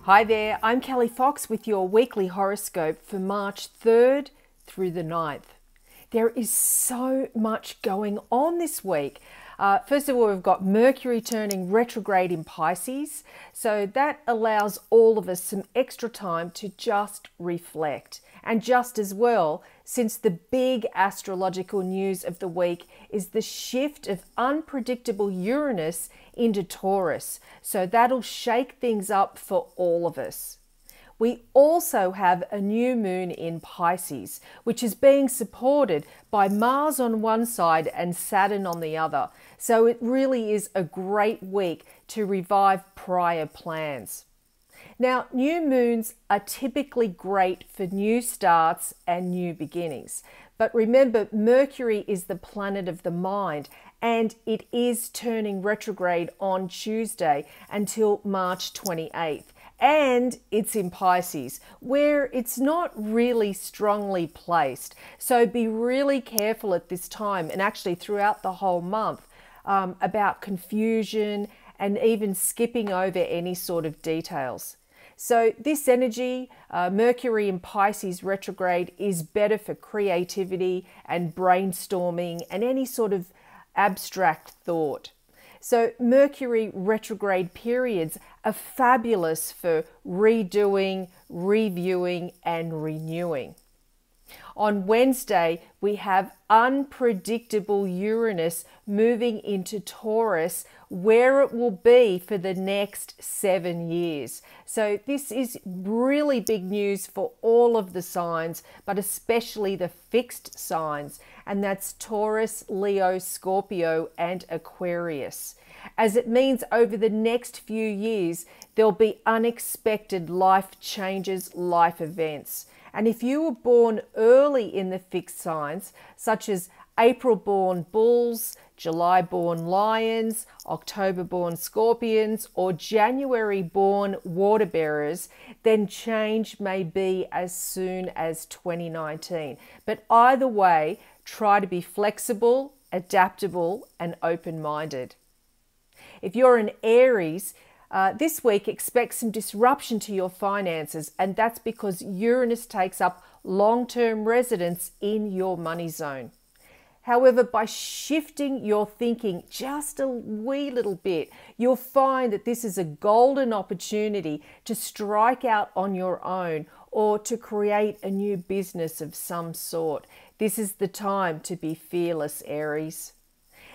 Hi there, I'm Kelli Fox with your weekly horoscope for March 3rd through the 9th. There is so much going on this week. First of all, we've got Mercury turning retrograde in Pisces, so that allows all of us some extra time to just reflect. And just as well, since the big astrological news of the week is the shift of unpredictable Uranus into Taurus, so that'll shake things up for all of us. We also have a new moon in Pisces, which is being supported by Mars on one side and Saturn on the other. So it really is a great week to revive prior plans. Now, new moons are typically great for new starts and new beginnings. But remember, Mercury is the planet of the mind, and it is turning retrograde on Tuesday until March 28th. And it's in Pisces, where it's not really strongly placed. So be really careful at this time, and actually throughout the whole month, about confusion and even skipping over any sort of details. So this energy, Mercury in Pisces retrograde, is better for creativity and brainstorming and any sort of abstract thought. So Mercury retrograde periods are fabulous for redoing, reviewing, and renewing. On Wednesday, we have unpredictable Uranus moving into Taurus, where it will be for the next 7 years. So this is really big news for all of the signs, but especially the fixed signs, and that's Taurus, Leo, Scorpio, and Aquarius. As it means over the next few years, there'll be unexpected life changes, life events. And if you were born early in the fixed signs, such as April-born bulls, July-born lions, October-born scorpions, or January-born water bearers, then change may be as soon as 2019. But either way, try to be flexible, adaptable, and open-minded. If you're an Aries, this week expect some disruption to your finances, and that's because Uranus takes up long-term residence in your money zone. However, by shifting your thinking just a wee little bit, you'll find that this is a golden opportunity to strike out on your own or to create a new business of some sort. This is the time to be fearless, Aries.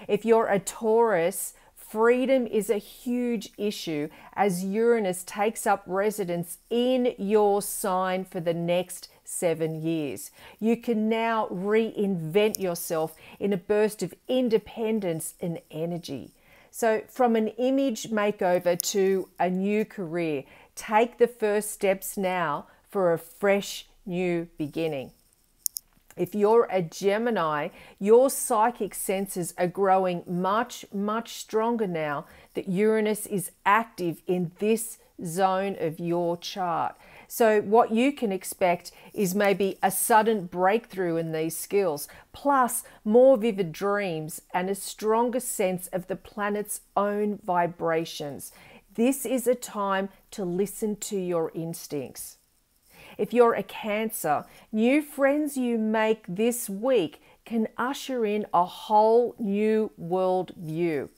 If you're a Taurus, freedom is a huge issue as Uranus takes up residence in your sign for the next 7 years. You can now reinvent yourself in a burst of independence and energy. So from an image makeover to a new career, take the first steps now for a fresh new beginning. If you're a Gemini, your psychic senses are growing much, much stronger now that Uranus is active in this zone of your chart. So what you can expect is maybe a sudden breakthrough in these skills, plus more vivid dreams and a stronger sense of the planet's own vibrations. This is a time to listen to your instincts. If you're a Cancer, new friends you make this week can usher in a whole new world view.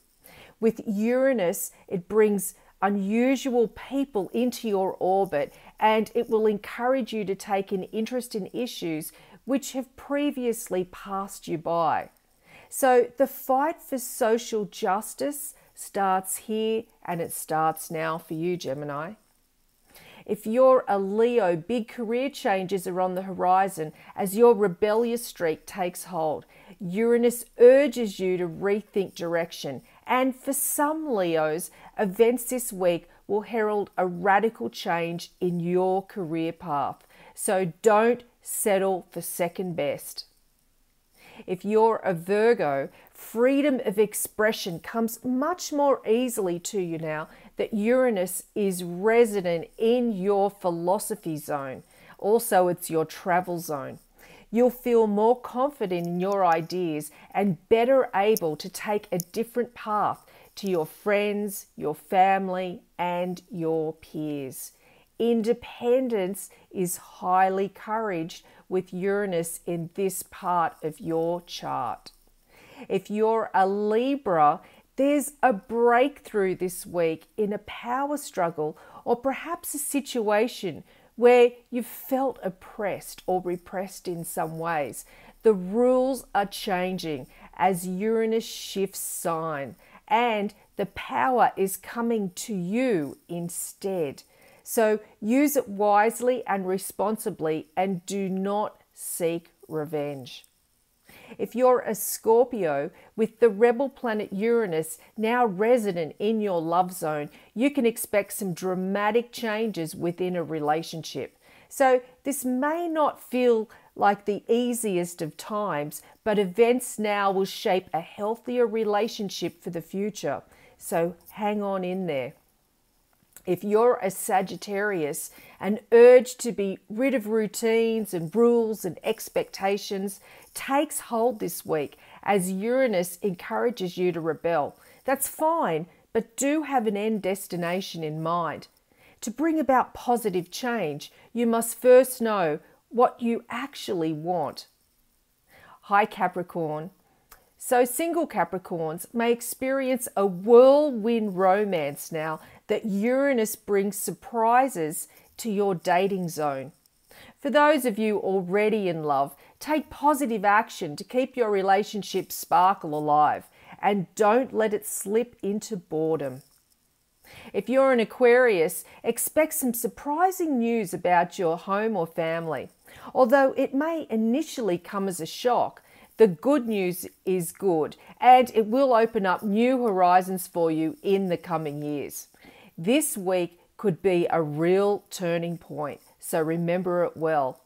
With Uranus, it brings unusual people into your orbit, and it will encourage you to take an interest in issues which have previously passed you by. So the fight for social justice starts here, and it starts now for you, Gemini. If you're a Leo, big career changes are on the horizon as your rebellious streak takes hold. Uranus urges you to rethink direction. And for some Leos, events this week will herald a radical change in your career path. So don't settle for second best. If you're a Virgo, freedom of expression comes much more easily to you now that Uranus is resident in your philosophy zone. Also, it's your travel zone. You'll feel more confident in your ideas and better able to take a different path to your friends, your family, and your peers. Independence is highly encouraged with Uranus in this part of your chart. If you're a Libra, there's a breakthrough this week in a power struggle or perhaps a situation where you've felt oppressed or repressed in some ways. The rules are changing as Uranus shifts sign and the power is coming to you instead. So use it wisely and responsibly and do not seek revenge. If you're a Scorpio, with the rebel planet Uranus now resident in your love zone, you can expect some dramatic changes within a relationship. So this may not feel like the easiest of times, but events now will shape a healthier relationship for the future. So hang on in there. If you're a Sagittarius, an urge to be rid of routines and rules and expectations takes hold this week as Uranus encourages you to rebel. That's fine, but do have an end destination in mind. To bring about positive change, you must first know what you actually want. Hi Capricorn. So single Capricorns may experience a whirlwind romance now that Uranus brings surprises to your dating zone. For those of you already in love, take positive action to keep your relationship sparkle alive and don't let it slip into boredom. If you're an Aquarius, expect some surprising news about your home or family. Although it may initially come as a shock, the good news is good and it will open up new horizons for you in the coming years. This week could be a real turning point, so remember it well.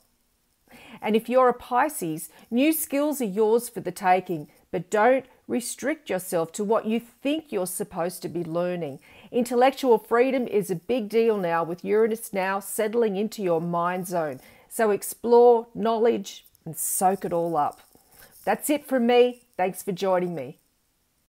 And if you're a Pisces, new skills are yours for the taking, but don't restrict yourself to what you think you're supposed to be learning. Intellectual freedom is a big deal now with Uranus now settling into your mind zone. So explore knowledge and soak it all up. That's it from me. Thanks for joining me.